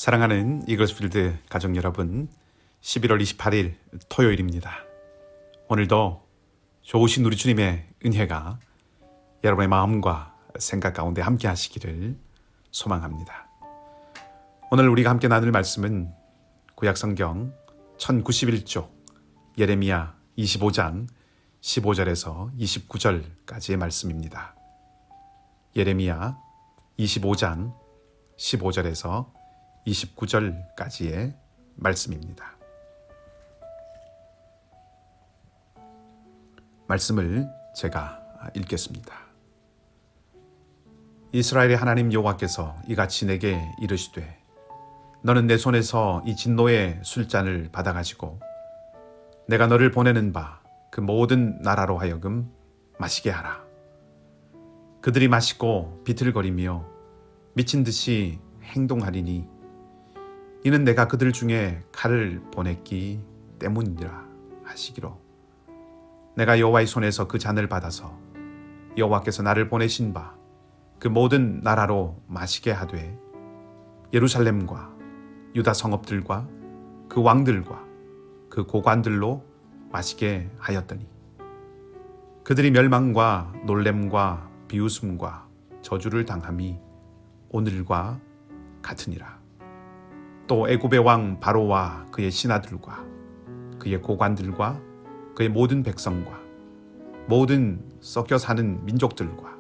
사랑하는 이글스필드 가족 여러분, 11월 28일 토요일입니다. 오늘도 좋으신 우리 주님의 은혜가 여러분의 마음과 생각 가운데 함께 하시기를 소망합니다. 오늘 우리가 함께 나눌 말씀은 구약성경 1091쪽 예레미야 25장 15절에서 29절까지의 말씀입니다. 예레미야 25장 15절에서 29절까지의 말씀입니다. 말씀을 제가 읽겠습니다. 이스라엘의 하나님 여호와께서 이같이 내게 이르시되 너는 내 손에서 이 진노의 술잔을 받아가지고 내가 너를 보내는 바 그 모든 나라로 하여금 마시게 하라. 그들이 마시고 비틀거리며 미친 듯이 행동하리니 이는 내가 그들 중에 칼을 보냈기 때문이라 하시기로 내가 여호와의 손에서 그 잔을 받아서 여호와께서 나를 보내신 바 그 모든 나라로 마시게 하되 예루살렘과 유다 성읍들과 그 왕들과 그 고관들로 마시게 하였더니 그들이 멸망과 놀램과 비웃음과 저주를 당함이 오늘과 같으니라. 또 애굽의 왕 바로와 그의 신하들과 그의 고관들과 그의 모든 백성과 모든 섞여 사는 민족들과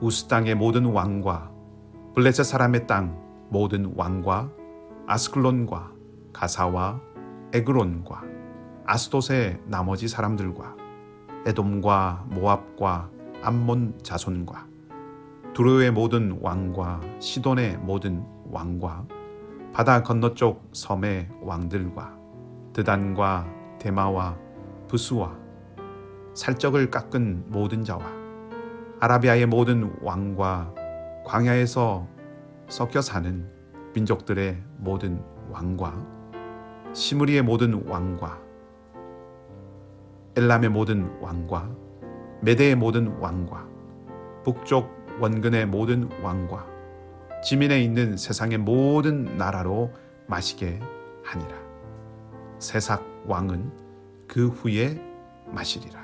우스 땅의 모든 왕과 블레셋 사람의 땅 모든 왕과 아스클론과 가사와 에그론과 아스돗의 나머지 사람들과 에돔과 모압과 암몬 자손과 두로의 모든 왕과 시돈의 모든 왕과 바다 건너쪽 섬의 왕들과 드단과 데마와 부스와 살적을 깎은 모든 자와 아라비아의 모든 왕과 광야에서 섞여 사는 민족들의 모든 왕과 시므리의 모든 왕과 엘람의 모든 왕과 메대의 모든 왕과 북쪽 원근의 모든 왕과 지면에 있는 세상의 모든 나라로 마시게 하니라. 세삭 왕은 그 후에 마시리라.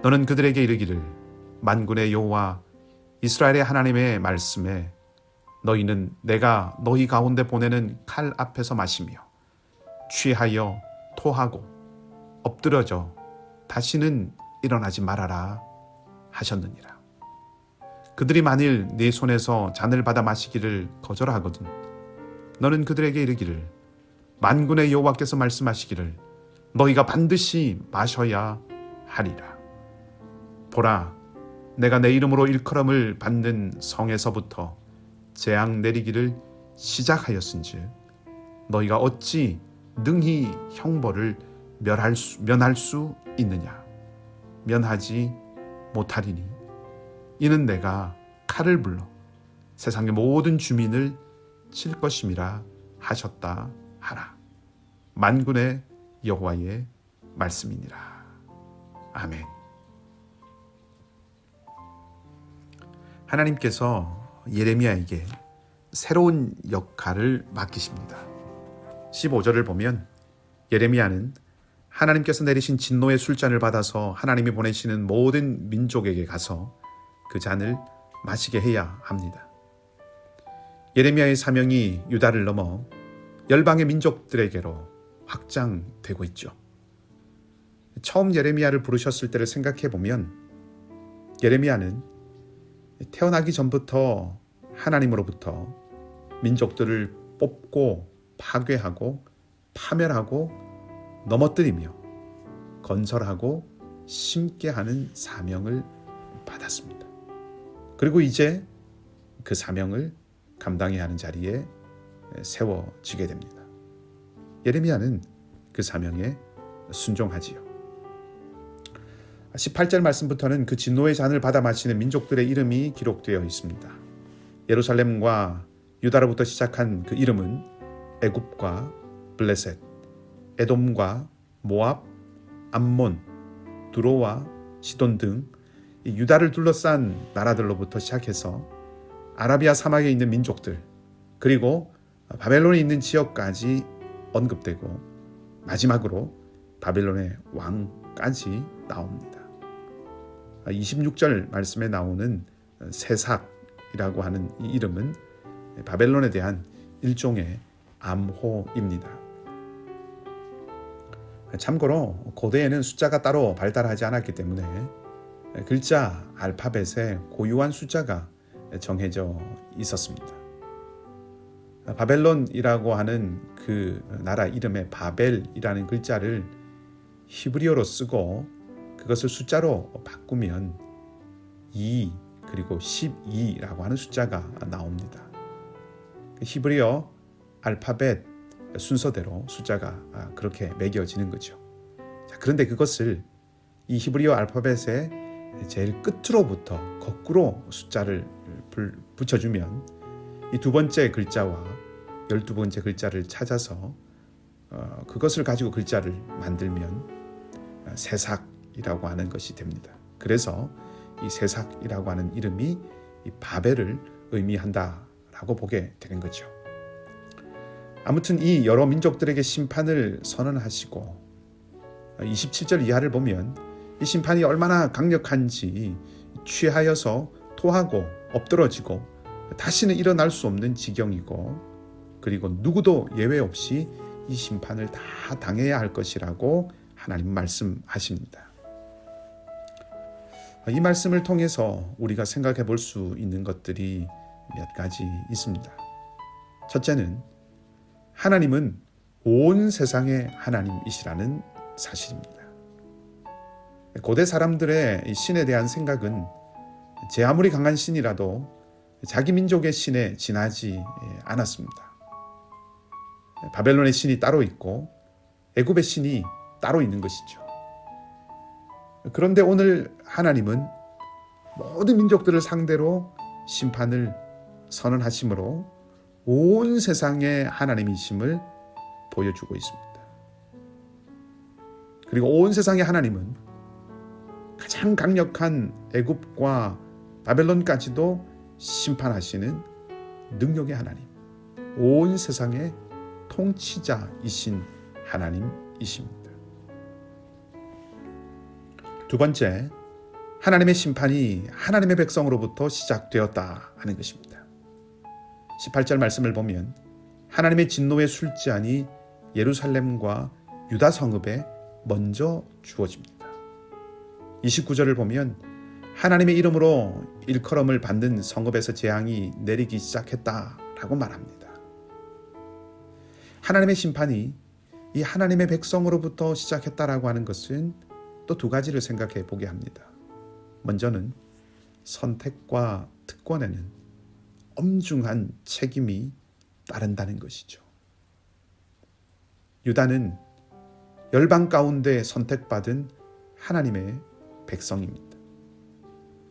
너는 그들에게 이르기를 만군의 여호와 이스라엘의 하나님의 말씀에 너희는 내가 너희 가운데 보내는 칼 앞에서 마시며 취하여 토하고 엎드러져 다시는 일어나지 말아라 하셨느니라. 그들이 만일 네 손에서 잔을 받아 마시기를 거절하거든 너는 그들에게 이르기를 만군의 여호와께서 말씀하시기를 너희가 반드시 마셔야 하리라. 보라, 내가 내 이름으로 일컬음을 받는 성에서부터 재앙 내리기를 시작하였은즉 너희가 어찌 능히 형벌을 면할 수 있느냐. 면하지 못하리니 이는 내가 칼을 불러 세상의 모든 주민을 칠 것임이라 하셨다 하라. 만군의 여호와의 말씀이니라. 아멘. 하나님께서 예레미야에게 새로운 역할을 맡기십니다. 15절을 보면 예레미야는 하나님께서 내리신 진노의 술잔을 받아서 하나님이 보내시는 모든 민족에게 가서 그 잔을 마시게 해야 합니다. 예레미야의 사명이 유다를 넘어 열방의 민족들에게로 확장되고 있죠. 처음 예레미야를 부르셨을 때를 생각해 보면 예레미야는 태어나기 전부터 하나님으로부터 민족들을 뽑고 파괴하고 파멸하고 넘어뜨리며 건설하고 심게 하는 사명을 받았습니다. 그리고 이제 그 사명을 감당해야 하는 자리에 세워지게 됩니다. 예레미야는 그 사명에 순종하지요. 18절 말씀부터는 그 진노의 잔을 받아 마시는 민족들의 이름이 기록되어 있습니다. 예루살렘과 유다로부터 시작한 그 이름은 애굽과 블레셋, 에돔과 모압, 암몬, 두로와 시돈 등 유다를 둘러싼 나라들로부터 시작해서 아라비아 사막에 있는 민족들, 그리고 바벨론에 있는 지역까지 언급되고 마지막으로 바벨론의 왕까지 나옵니다. 26절 말씀에 나오는 세삭이라고 하는 이 이름은 바벨론에 대한 일종의 암호입니다. 참고로 고대에는 숫자가 따로 발달하지 않았기 때문에 글자 알파벳에 고유한 숫자가 정해져 있었습니다. 바벨론이라고 하는 그 나라 이름의 바벨이라는 글자를 히브리어로 쓰고 그것을 숫자로 바꾸면 2 그리고 12라고 하는 숫자가 나옵니다. 히브리어 알파벳 순서대로 숫자가 그렇게 매겨지는 거죠. 그런데 그것을 이 히브리어 알파벳의 제일 끝으로부터 거꾸로 숫자를 붙여주면 이 두 번째 글자와 12번째 글자를 찾아서 그것을 가지고 글자를 만들면 세삭이라고 하는 것이 됩니다. 그래서 이 세삭이라고 하는 이름이 이 바벨을 의미한다라고 보게 되는 거죠. 아무튼 이 여러 민족들에게 심판을 선언하시고 27절 이하를 보면 이 심판이 얼마나 강력한지 취하여서 토하고 엎드러지고 다시는 일어날 수 없는 지경이고 그리고 누구도 예외 없이 이 심판을 다 당해야 할 것이라고 하나님 말씀하십니다. 이 말씀을 통해서 우리가 생각해 볼 수 있는 것들이 몇 가지 있습니다. 첫째는 하나님은 온 세상의 하나님이시라는 사실입니다. 고대 사람들의 이 신에 대한 생각은 제 아무리 강한 신이라도 자기 민족의 신에 지나지 않았습니다. 바벨론의 신이 따로 있고 애굽의 신이 따로 있는 것이죠. 그런데 오늘 하나님은 모든 민족들을 상대로 심판을 선언하심으로 온 세상의 하나님이심을 보여주고 있습니다. 그리고 온 세상의 하나님은 가장 강력한 애굽과 바벨론까지도 심판하시는 능력의 하나님, 온 세상의 통치자이신 하나님이십니다. 두 번째, 하나님의 심판이 하나님의 백성으로부터 시작되었다 하는 것입니다. 18절 말씀을 보면 하나님의 진노의 술잔이 예루살렘과 유다 성읍에 먼저 주어집니다. 29절을 보면 하나님의 이름으로 일컬음을 받는 성읍에서 재앙이 내리기 시작했다라고 말합니다. 하나님의 심판이 이 하나님의 백성으로부터 시작했다라고 하는 것은 또 두 가지를 생각해 보게 합니다. 먼저는 선택과 특권에는 엄중한 책임이 따른다는 것이죠. 유다는 열방 가운데 선택받은 하나님의 백성입니다.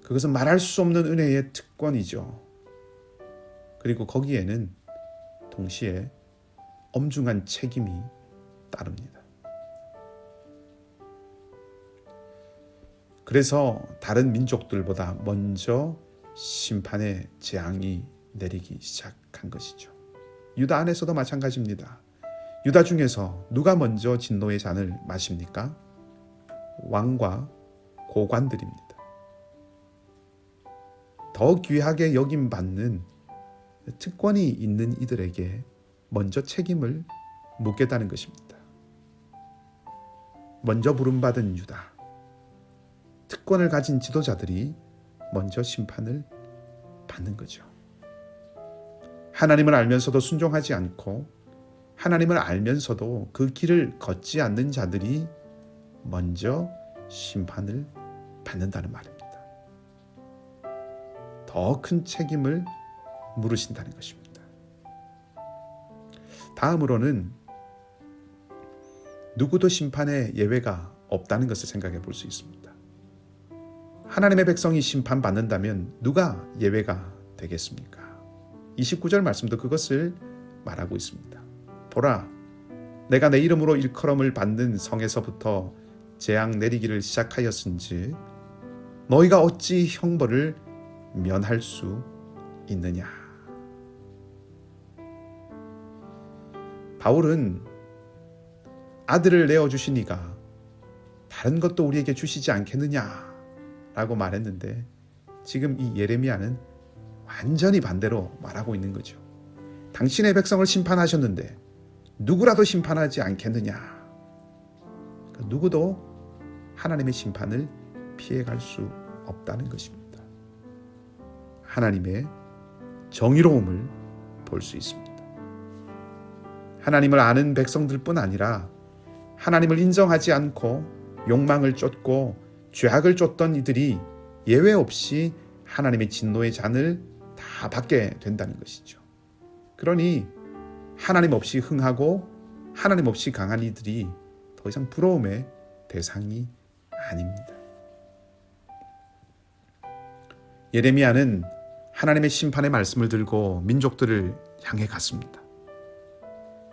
그것은 말할 수 없는 은혜의 특권이죠. 그리고 거기에는 동시에 엄중한 책임이 따릅니다. 그래서 다른 민족들보다 먼저 심판의 재앙이 내리기 시작한 것이죠. 유다 안에서도 마찬가지입니다. 유다 중에서 누가 먼저 진노의 잔을 마십니까? 왕과 고관들입니다. 더 귀하게 여김받는 특권이 있는 이들에게 먼저 책임을 묻겠다는 것입니다. 먼저 부름받은 유다, 특권을 가진 지도자들이 먼저 심판을 받는 거죠. 하나님을 알면서도 순종하지 않고 하나님을 알면서도 그 길을 걷지 않는 자들이 먼저 심판을 받는다는 말입니다. 더 큰 책임을 물으신다는 것입니다. 다음으로는 누구도 심판의 예외가 없다는 것을 생각해 볼 수 있습니다. 하나님의 백성이 심판받는다면 누가 예외가 되겠습니까? 29절 말씀도 그것을 말하고 있습니다. 보라, 내가 내 이름으로 일컬음을 받는 성에서부터 재앙 내리기를 시작하였은즉 너희가 어찌 형벌을 면할 수 있느냐. 바울은 아들을 내어주시니가 다른 것도 우리에게 주시지 않겠느냐라고 말했는데, 지금 이 예레미야는 완전히 반대로 말하고 있는 거죠. 당신의 백성을 심판하셨는데 누구라도 심판하지 않겠느냐. 그러니까 누구도 하나님의 심판을 피해갈 수 없다는 것입니다. 하나님의 정의로움을 볼 수 있습니다. 하나님을 아는 백성들뿐 아니라 하나님을 인정하지 않고 욕망을 쫓고 죄악을 쫓던 이들이 예외 없이 하나님의 진노의 잔을 다 받게 된다는 것이죠. 그러니 하나님 없이 흥하고 하나님 없이 강한 이들이 더 이상 부러움의 대상이 아닙니다. 예레미야는 하나님의 심판의 말씀을 들고 민족들을 향해 갔습니다.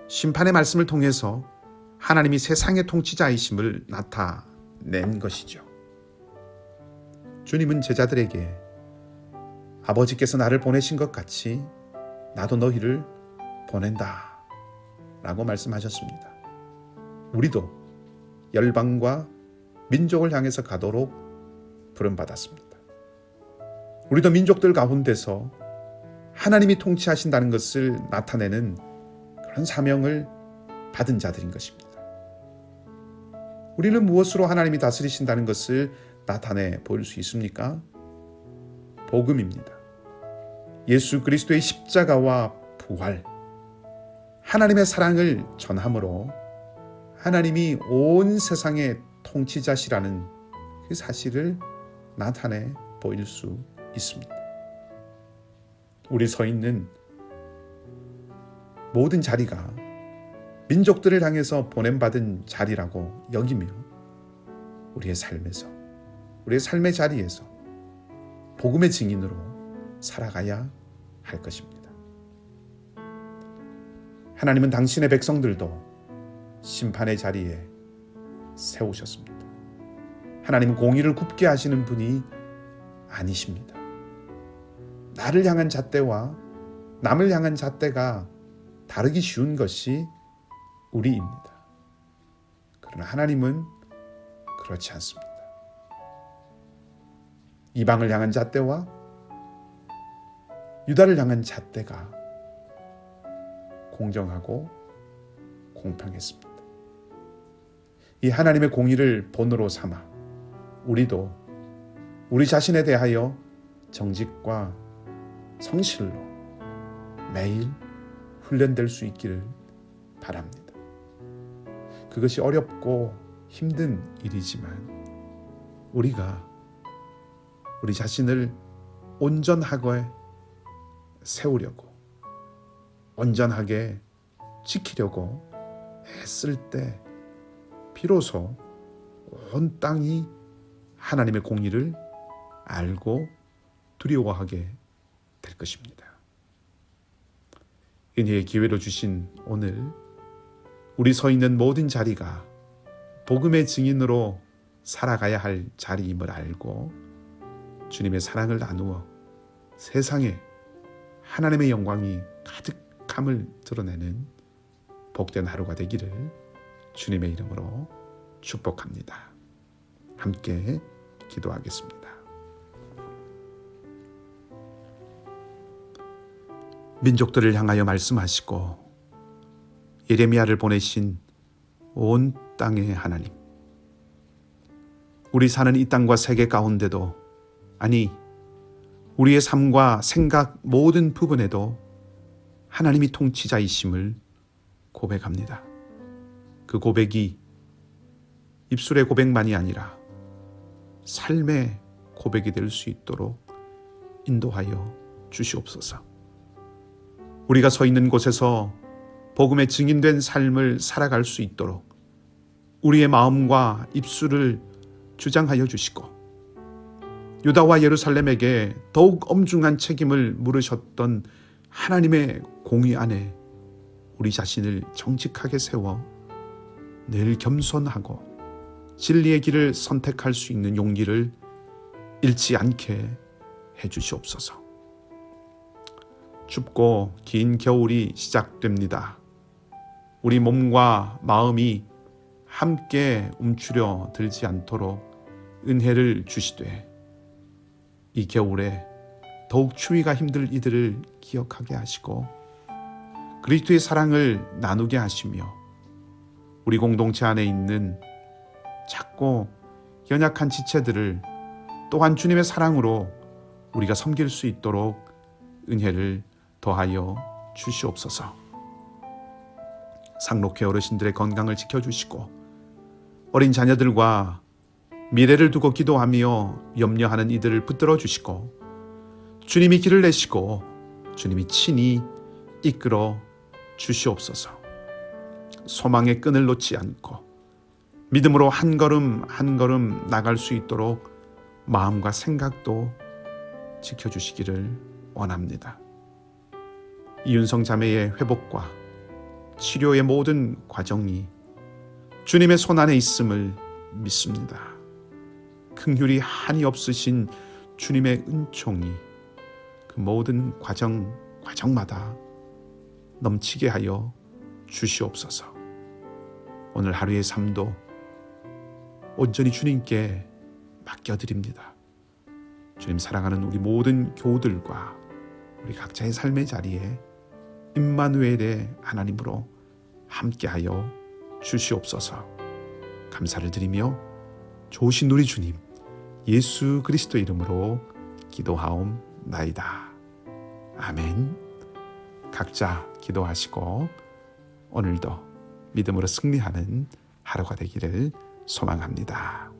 심판의 말씀을 통해서 하나님이 세상의 통치자이심을 나타낸 것이죠. 주님은 제자들에게 아버지께서 나를 보내신 것 같이 나도 너희를 보낸다 라고 말씀하셨습니다. 우리도 열방과 민족을 향해서 가도록 부름받았습니다. 우리도 민족들 가운데서 하나님이 통치하신다는 것을 나타내는 그런 사명을 받은 자들인 것입니다. 우리는 무엇으로 하나님이 다스리신다는 것을 나타내 보일 수 있습니까? 복음입니다. 예수 그리스도의 십자가와 부활, 하나님의 사랑을 전함으로 하나님이 온 세상의 통치자시라는 그 사실을 나타내 보일 수 있습니다. 우리 서 있는 모든 자리가 민족들을 향해서 보냄받은 자리라고 여기며 우리의 삶에서, 우리의 삶의 자리에서 복음의 증인으로 살아가야 할 것입니다. 하나님은 당신의 백성들도 심판의 자리에 세우셨습니다. 하나님은 공의를 굽게 하시는 분이 아니십니다. 나를 향한 잣대와 남을 향한 잣대가 다르기 쉬운 것이 우리입니다. 그러나 하나님은 그렇지 않습니다. 이방을 향한 잣대와 유다를 향한 잣대가 공정하고 공평했습니다. 이 하나님의 공의를 본으로 삼아 우리도 우리 자신에 대하여 정직과 성실로 매일 훈련될 수 있기를 바랍니다. 그것이 어렵고 힘든 일이지만 우리가 우리 자신을 온전하게 세우려고, 온전하게 지키려고 애쓸 때 비로소 온 땅이 하나님의 공의를 알고 두려워하게 될 것입니다. 은혜의 기회로 주신 오늘 우리 서 있는 모든 자리가 복음의 증인으로 살아가야 할 자리임을 알고 주님의 사랑을 나누어 세상에 하나님의 영광이 가득함을 드러내는 복된 하루가 되기를 주님의 이름으로 축복합니다. 함께 기도하겠습니다. 민족들을 향하여 말씀하시고 예레미야를 보내신 온 땅의 하나님, 우리 사는 이 땅과 세계 가운데도, 아니 우리의 삶과 생각 모든 부분에도 하나님이 통치자이심을 고백합니다. 그 고백이 입술의 고백만이 아니라 삶의 고백이 될 수 있도록 인도하여 주시옵소서. 우리가 서 있는 곳에서 복음의 증인된 삶을 살아갈 수 있도록 우리의 마음과 입술을 주장하여 주시고, 유다와 예루살렘에게 더욱 엄중한 책임을 물으셨던 하나님의 공의 안에 우리 자신을 정직하게 세워 늘 겸손하고 진리의 길을 선택할 수 있는 용기를 잃지 않게 해주시옵소서. 춥고 긴 겨울이 시작됩니다. 우리 몸과 마음이 함께 움츠려 들지 않도록 은혜를 주시되 이 겨울에 더욱 추위가 힘들 이들을 기억하게 하시고 그리스도의 사랑을 나누게 하시며 우리 공동체 안에 있는 작고 연약한 지체들을 또한 주님의 사랑으로 우리가 섬길 수 있도록 은혜를 더하여 주시옵소서. 상록회 어르신들의 건강을 지켜주시고 어린 자녀들과 미래를 두고 기도하며 염려하는 이들을 붙들어 주시고 주님이 길을 내시고 주님이 친히 이끌어 주시옵소서. 소망의 끈을 놓지 않고 믿음으로 한 걸음 한 걸음 나갈 수 있도록 마음과 생각도 지켜주시기를 원합니다. 이윤성 자매의 회복과 치료의 모든 과정이 주님의 손안에 있음을 믿습니다. 긍휼이 한이 없으신 주님의 은총이 그 모든 과정마다 넘치게 하여 주시옵소서. 오늘 하루의 삶도 온전히 주님께 맡겨드립니다. 주님 사랑하는 우리 모든 교우들과 우리 각자의 삶의 자리에 임마누엘의 하나님으로 함께하여 주시옵소서. 감사를 드리며 좋으신 우리 주님 예수 그리스도 이름으로 기도하옵나이다. 아멘. 각자 기도하시고 오늘도 믿음으로 승리하는 하루가 되기를 소망합니다.